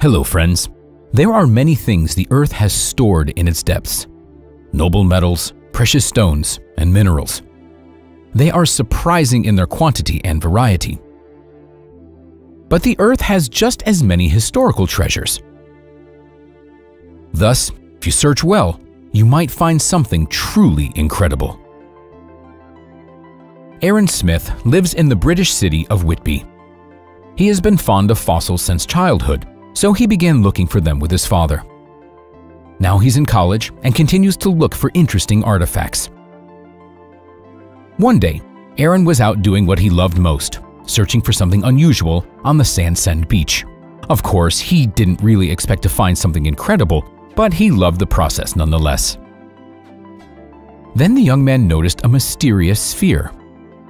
Hello friends. There are many things the Earth has stored in its depths. Noble metals, precious stones, and minerals. They are surprising in their quantity and variety. But the Earth has just as many historical treasures. Thus, if you search well, you might find something truly incredible. Aaron Smith lives in the British city of Whitby. He has been fond of fossils since childhood, so he began looking for them with his father. Now he's in college and continues to look for interesting artifacts. One day, Aaron was out doing what he loved most, searching for something unusual on the Sandsend beach. Of course, he didn't really expect to find something incredible, but he loved the process nonetheless. Then the young man noticed a mysterious sphere.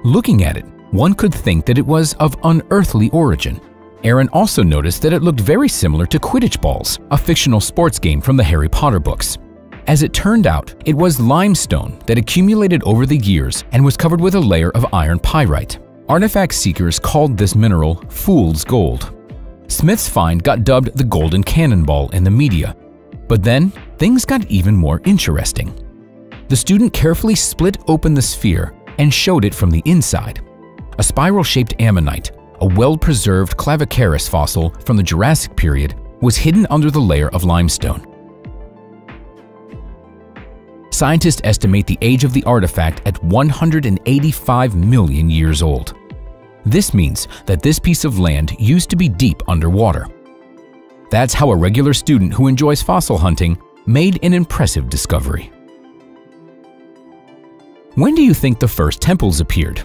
Looking at it, one could think that it was of unearthly origin. Aaron also noticed that it looked very similar to Quidditch balls, a fictional sports game from the Harry Potter books. As it turned out, it was limestone that accumulated over the years and was covered with a layer of iron pyrite. Artifact seekers called this mineral fool's gold. Smith's find got dubbed the Golden Cannonball in the media. But then, things got even more interesting. The student carefully split open the sphere and showed it from the inside. A spiral-shaped ammonite, a well-preserved Clavicaris fossil from the Jurassic period, was hidden under the layer of limestone. Scientists estimate the age of the artifact at 185 million years old. This means that this piece of land used to be deep underwater. That's how a regular student who enjoys fossil hunting made an impressive discovery. When do you think the first temples appeared?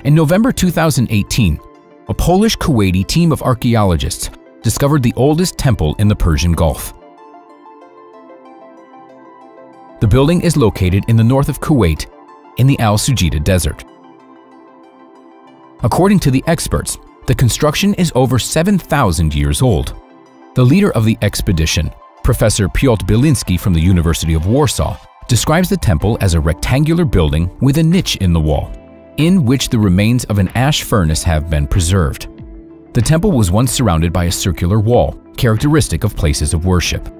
In November 2018, a Polish-Kuwaiti team of archaeologists discovered the oldest temple in the Persian Gulf. The building is located in the north of Kuwait in the Al-Sujita Desert. According to the experts, the construction is over 7,000 years old. The leader of the expedition, Professor Piotr Bieliński from the University of Warsaw, describes the temple as a rectangular building with a niche in the wall, in which the remains of an ash furnace have been preserved. The temple was once surrounded by a circular wall, characteristic of places of worship.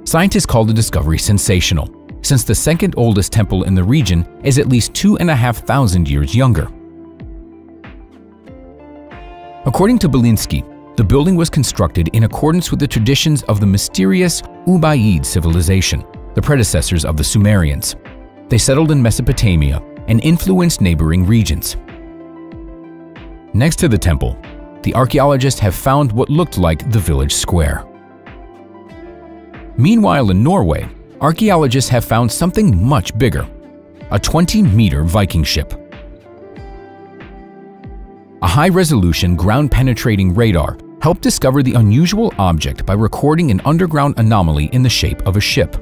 Scientists call the discovery sensational, since the second oldest temple in the region is at least 2,500 years younger. According to Bieliński, the building was constructed in accordance with the traditions of the mysterious Ubaid civilization, the predecessors of the Sumerians. They settled in Mesopotamia and influenced neighboring regions. Next to the temple, the archaeologists have found what looked like the village square. Meanwhile, in Norway, archaeologists have found something much bigger, a 20-meter Viking ship. A high-resolution ground-penetrating radar helped discover the unusual object by recording an underground anomaly in the shape of a ship.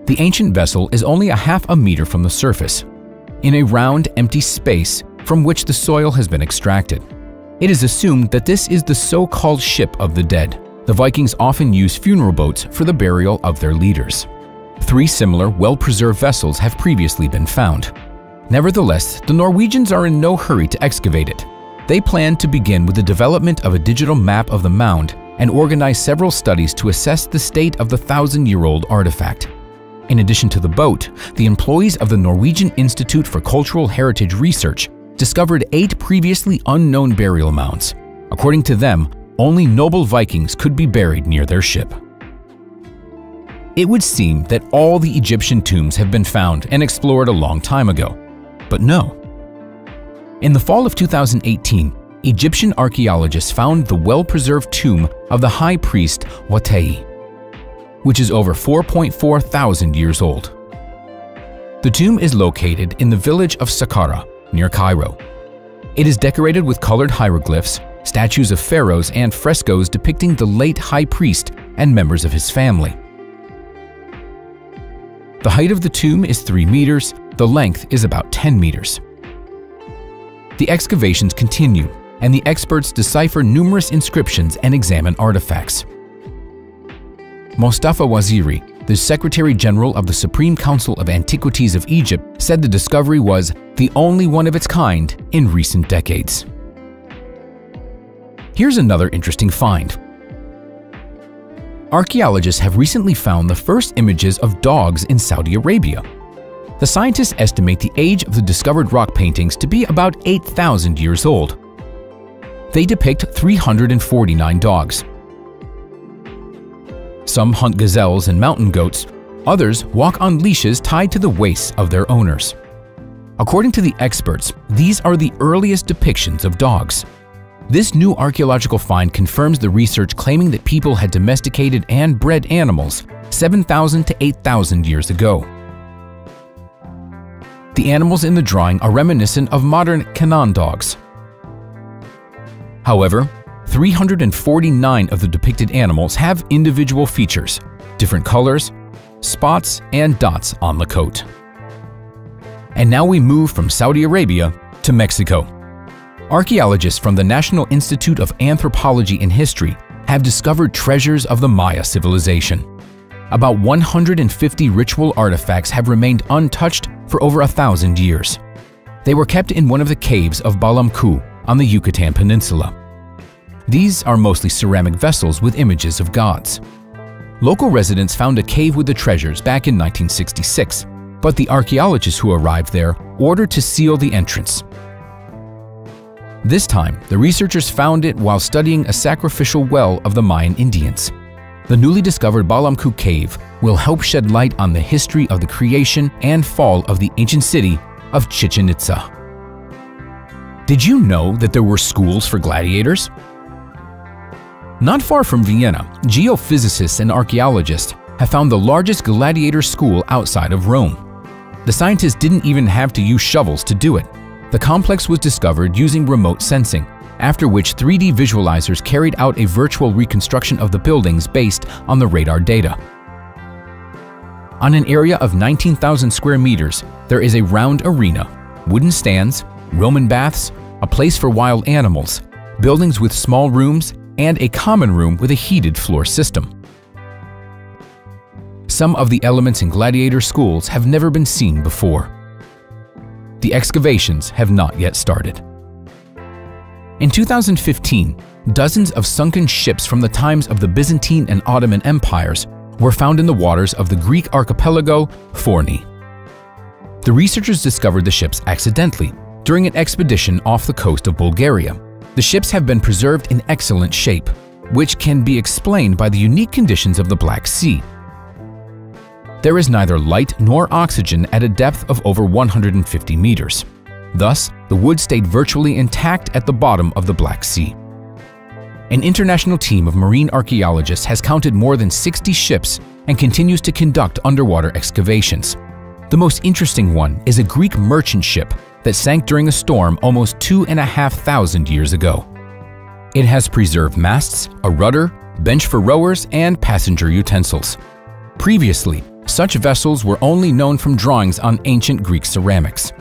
The ancient vessel is only a half a meter from the surface, in a round, empty space from which the soil has been extracted. It is assumed that this is the so-called ship of the dead. The Vikings often used funeral boats for the burial of their leaders. 3 similar, well-preserved vessels have previously been found. Nevertheless, the Norwegians are in no hurry to excavate it. They plan to begin with the development of a digital map of the mound and organize several studies to assess the state of the 1,000-year-old artifact. In addition to the boat, the employees of the Norwegian Institute for Cultural Heritage Research discovered 8 previously unknown burial mounds. According to them, only noble Vikings could be buried near their ship. It would seem that all the Egyptian tombs have been found and explored a long time ago. But no. In the fall of 2018, Egyptian archaeologists found the well-preserved tomb of the high priest Watei, which is over 4.4 thousand years old. The tomb is located in the village of Saqqara, near Cairo. It is decorated with colored hieroglyphs, statues of pharaohs, and frescoes depicting the late high priest and members of his family. The height of the tomb is 3 meters, the length is about 10 meters. The excavations continue, and the experts decipher numerous inscriptions and examine artifacts. Mostafa Waziri, the Secretary General of the Supreme Council of Antiquities of Egypt, said the discovery was the only one of its kind in recent decades. Here's another interesting find. Archaeologists have recently found the first images of dogs in Saudi Arabia. The scientists estimate the age of the discovered rock paintings to be about 8,000 years old. They depict 349 dogs. Some hunt gazelles and mountain goats, others walk on leashes tied to the waists of their owners. According to the experts, these are the earliest depictions of dogs. This new archaeological find confirms the research claiming that people had domesticated and bred animals 7,000 to 8,000 years ago. The animals in the drawing are reminiscent of modern Canaan dogs. However, 349 of the depicted animals have individual features, different colors, spots, and dots on the coat. And now we move from Saudi Arabia to Mexico. Archaeologists from the National Institute of Anthropology and History have discovered treasures of the Maya civilization. About 150 ritual artifacts have remained untouched for over 1,000 years. They were kept in one of the caves of Balamku on the Yucatan Peninsula. These are mostly ceramic vessels with images of gods. Local residents found a cave with the treasures back in 1966, but the archaeologists who arrived there ordered to seal the entrance. This time, the researchers found it while studying a sacrificial well of the Mayan Indians. The newly discovered Balamku cave will help shed light on the history of the creation and fall of the ancient city of Chichen Itza. Did you know that there were schools for gladiators? Not far from Vienna, geophysicists and archaeologists have found the largest gladiator school outside of Rome. The scientists didn't even have to use shovels to do it. The complex was discovered using remote sensing, after which 3D visualizers carried out a virtual reconstruction of the buildings based on the radar data. On an area of 19,000 square meters, there is a round arena, wooden stands, Roman baths, a place for wild animals, buildings with small rooms, and a common room with a heated floor system. Some of the elements in gladiator schools have never been seen before. The excavations have not yet started. In 2015, dozens of sunken ships from the times of the Byzantine and Ottoman empires were found in the waters of the Greek archipelago Forni. The researchers discovered the ships accidentally during an expedition off the coast of Bulgaria. The ships have been preserved in excellent shape, which can be explained by the unique conditions of the Black Sea. There is neither light nor oxygen at a depth of over 150 meters. Thus, the wood stayed virtually intact at the bottom of the Black Sea. An international team of marine archaeologists has counted more than 60 ships and continues to conduct underwater excavations. The most interesting one is a Greek merchant ship that sank during a storm almost 2,500 years ago. It has preserved masts, a rudder, bench for rowers, and passenger utensils. Previously, such vessels were only known from drawings on ancient Greek ceramics.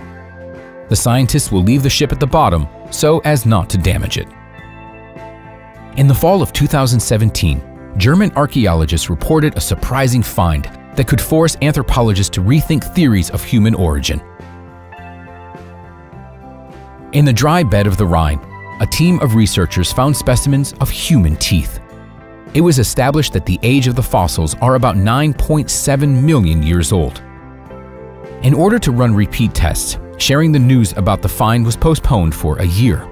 The scientists will leave the ship at the bottom so as not to damage it. In the fall of 2017, German archaeologists reported a surprising find that could force anthropologists to rethink theories of human origin. In the dry bed of the Rhine, a team of researchers found specimens of human teeth. It was established that the age of the fossils are about 9.7 million years old. In order to run repeat tests, sharing the news about the find was postponed for a year.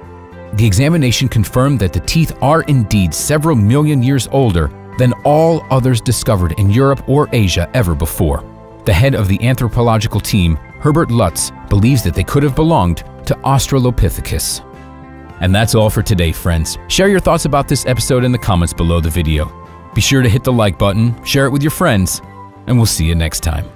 The examination confirmed that the teeth are indeed several million years older than all others discovered in Europe or Asia ever before. The head of the anthropological team, Herbert Lutz, believes that they could have belonged to Australopithecus. And that's all for today, friends. Share your thoughts about this episode in the comments below the video. Be sure to hit the like button, share it with your friends, and we'll see you next time.